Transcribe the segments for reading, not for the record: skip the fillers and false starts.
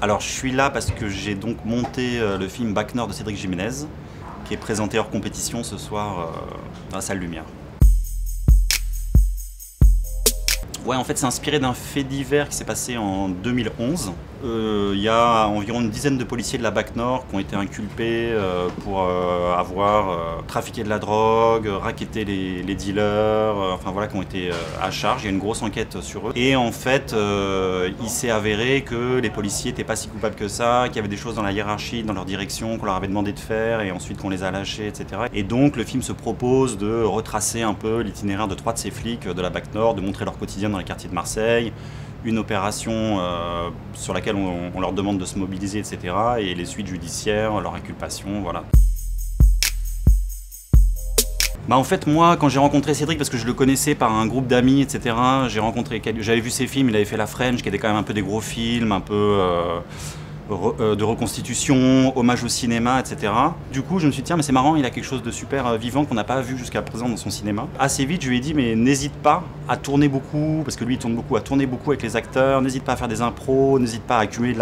Alors je suis là parce que j'ai donc monté le film Bac Nord de Cédric Jiménez, qui est présenté hors compétition ce soir dans la salle Lumière. Ouais, en fait, c'est inspiré d'un fait divers qui s'est passé en 2011. Il y a environ une dizaine de policiers de la BAC Nord qui ont été inculpés pour avoir trafiqué de la drogue, racketter les dealers, enfin voilà, qui ont été à charge. Il y a une grosse enquête sur eux. Et en fait, il s'est avéré que les policiers n'étaient pas si coupables que ça, qu'il y avait des choses dans la hiérarchie, dans leur direction, qu'on leur avait demandé de faire et ensuite qu'on les a lâchés, etc. Et donc, le film se propose de retracer un peu l'itinéraire de 3 de ces flics de la BAC Nord, de montrer leur quotidien dans les quartiers de Marseille, une opération sur laquelle on leur demande de se mobiliser, etc. Et les suites judiciaires, leur inculpation, voilà. Bah en fait, moi, quand j'ai rencontré Cédric, parce que je le connaissais par un groupe d'amis, etc., j'avais vu ses films, il avait fait La French, qui était quand même un peu des gros films, un peu de reconstitution, hommage au cinéma, etc. Du coup, je me suis dit, tiens, mais c'est marrant, il a quelque chose de super vivant qu'on n'a pas vu jusqu'à présent dans son cinéma. Assez vite, je lui ai dit, mais n'hésite pas à tourner beaucoup, parce que lui, il tourne beaucoup, à tourner beaucoup avec les acteurs, n'hésite pas à faire des impros, n'hésite pas à accumuler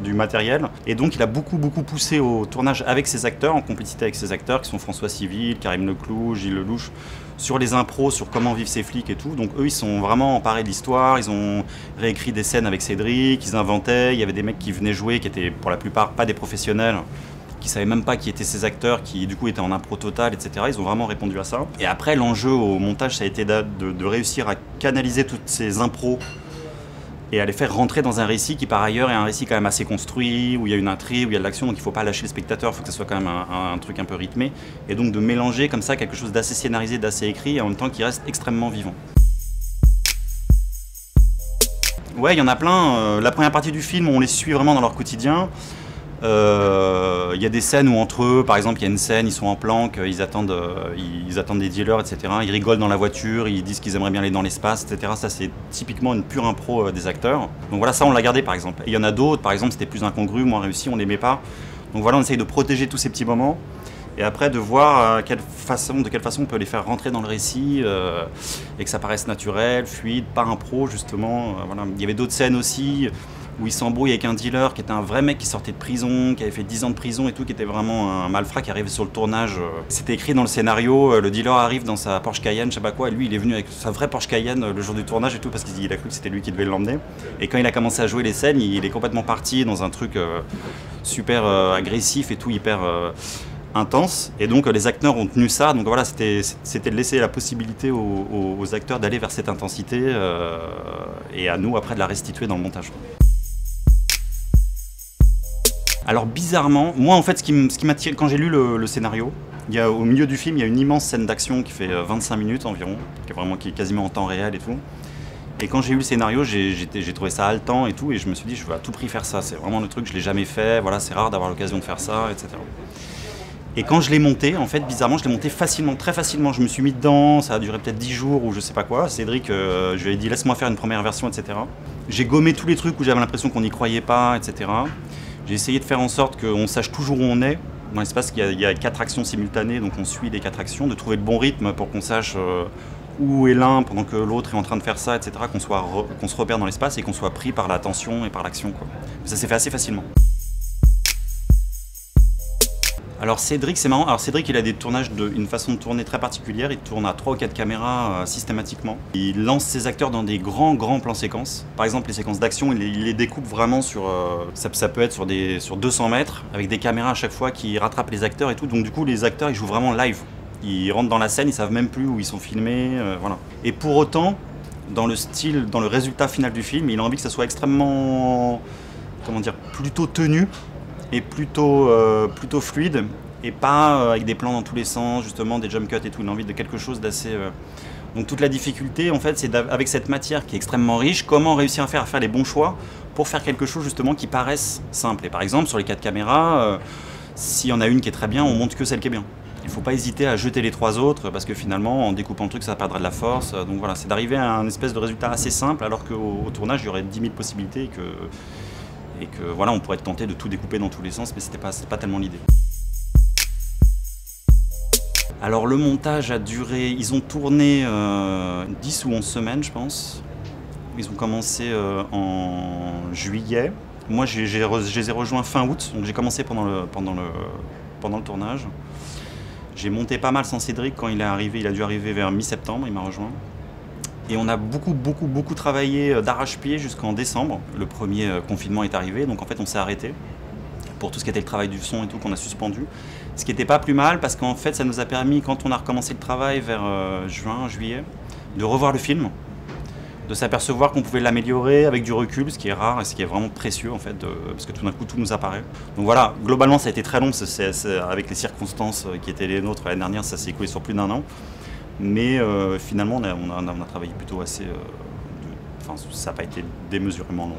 du matériel. Et donc, il a beaucoup poussé au tournage avec ses acteurs, en complicité avec ses acteurs, qui sont François Civil, Karim Leclou, Gilles Lelouch, sur les impros, sur comment vivent ces flics et tout. Donc eux, ils sont vraiment emparés de l'histoire, ils ont réécrit des scènes avec Cédric, ils inventaient, il y avait des mecs qui venaient jouer, qui étaient pour la plupart pas des professionnels, qui savaient même pas qui étaient ces acteurs, qui du coup étaient en impro total, etc. Ils ont vraiment répondu à ça. Et après, l'enjeu au montage, ça a été de réussir à canaliser toutes ces impros et à les faire rentrer dans un récit qui par ailleurs est un récit quand même assez construit, où il y a une intrigue, où il y a de l'action, donc il ne faut pas lâcher le spectateur, il faut que ce soit quand même un truc un peu rythmé, et donc de mélanger comme ça quelque chose d'assez scénarisé, d'assez écrit, et en même temps qui reste extrêmement vivant. Ouais, il y en a plein. La première partie du film, on les suit vraiment dans leur quotidien. Il y a des scènes où entre eux, par exemple, il y a une scène, ils sont en planque, ils attendent des dealers, etc. Ils rigolent dans la voiture, ils disent qu'ils aimeraient bien aller dans l'espace, etc. Ça, c'est typiquement une pure impro des acteurs. Donc voilà, ça, on l'a gardé, par exemple. Et il y en a d'autres, par exemple, c'était plus incongru, moins réussi, on n'aimait pas. Donc voilà, on essaye de protéger tous ces petits moments. Et après, de voir de quelle façon on peut les faire rentrer dans le récit et que ça paraisse naturel, fluide, pas impro, justement. Voilà. Il y avait d'autres scènes aussi où il s'embrouille avec un dealer qui était un vrai mec qui sortait de prison, qui avait fait 10 ans de prison et tout, qui était vraiment un malfrat qui arrivait sur le tournage. C'était écrit dans le scénario, le dealer arrive dans sa Porsche Cayenne, je sais pas quoi, et lui il est venu avec sa vraie Porsche Cayenne le jour du tournage et tout, parce qu'il a cru que c'était lui qui devait l'emmener. Et quand il a commencé à jouer les scènes, il est complètement parti dans un truc super agressif et tout, hyper intense, et donc les acteurs ont tenu ça, donc voilà, c'était de laisser la possibilité aux acteurs d'aller vers cette intensité et à nous après de la restituer dans le montage. Alors bizarrement, moi en fait ce qui m'attire, quand j'ai lu le scénario, au milieu du film il y a une immense scène d'action qui fait 25 minutes environ, qui est quasiment en temps réel et tout. Et quand j'ai lu le scénario, j'ai trouvé ça haletant et tout, et je me suis dit je veux à tout prix faire ça, c'est vraiment le truc, je l'ai jamais fait, voilà, c'est rare d'avoir l'occasion de faire ça, etc. Et quand je l'ai monté, en fait, bizarrement, je l'ai monté facilement, très facilement. Je me suis mis dedans, ça a duré peut-être 10 jours ou je sais pas quoi. Cédric, je lui ai dit laisse-moi faire une première version, etc. J'ai gommé tous les trucs où j'avais l'impression qu'on n'y croyait pas, etc. J'ai essayé de faire en sorte qu'on sache toujours où on est. Dans l'espace, il y a 4 actions simultanées, donc on suit les 4 actions, de trouver le bon rythme pour qu'on sache où est l'un pendant que l'autre est en train de faire ça, etc. Qu'on se repère dans l'espace et qu'on soit pris par la tension et par l'action, quoi. Ça s'est fait assez facilement. Alors Cédric, c'est marrant. Alors Cédric, il a des tournages une façon de tourner très particulière. Il tourne à 3 ou 4 caméras systématiquement. Il lance ses acteurs dans des grands plans séquences. Par exemple, les séquences d'action, il les découpe vraiment sur... ça peut être sur 200 mètres, avec des caméras à chaque fois qui rattrapent les acteurs et tout. Donc du coup, les acteurs, ils jouent vraiment live. Ils rentrent dans la scène, ils savent même plus où ils sont filmés, voilà. Et pour autant, dans le résultat final du film, il a envie que ça soit extrêmement... comment dire, plutôt tenu et plutôt fluide, et pas avec des plans dans tous les sens, justement des jump cuts et tout. Il a envie de quelque chose d'assez... Donc toute la difficulté, en fait, c'est avec cette matière qui est extrêmement riche, comment réussir à faire les bons choix pour faire quelque chose justement qui paraisse simple. Et par exemple, sur les 4 caméras, s'il y en a une qui est très bien, on monte que celle qui est bien. Il ne faut pas hésiter à jeter les 3 autres, parce que finalement, en découpant le truc, ça perdra de la force. Donc voilà, c'est d'arriver à un espèce de résultat assez simple, alors qu'au tournage, il y aurait 10 000 possibilités et que voilà, on pourrait être tenté de tout découper dans tous les sens, mais c'était pas tellement l'idée. Alors le montage a duré, ils ont tourné 10 ou 11 semaines, je pense. Ils ont commencé en juillet, Moi, je les ai rejoints fin août, donc j'ai commencé pendant le tournage. J'ai monté pas mal sans Cédric quand il est arrivé, il a dû arriver vers mi-septembre, il m'a rejoint. Et on a beaucoup travaillé d'arrache-pied jusqu'en décembre. Le premier confinement est arrivé, donc en fait on s'est arrêté pour tout ce qui était le travail du son et tout qu'on a suspendu. Ce qui n'était pas plus mal parce qu'en fait ça nous a permis, quand on a recommencé le travail vers juin, juillet, de revoir le film, de s'apercevoir qu'on pouvait l'améliorer avec du recul, ce qui est rare et ce qui est vraiment précieux en fait, parce que tout d'un coup tout nous apparaît. Donc voilà, globalement ça a été très long, avec les circonstances qui étaient les nôtres l'année dernière, ça s'est écoulé sur plus d'1 an. Mais finalement on a travaillé plutôt assez... Enfin ça n'a pas été démesurément long.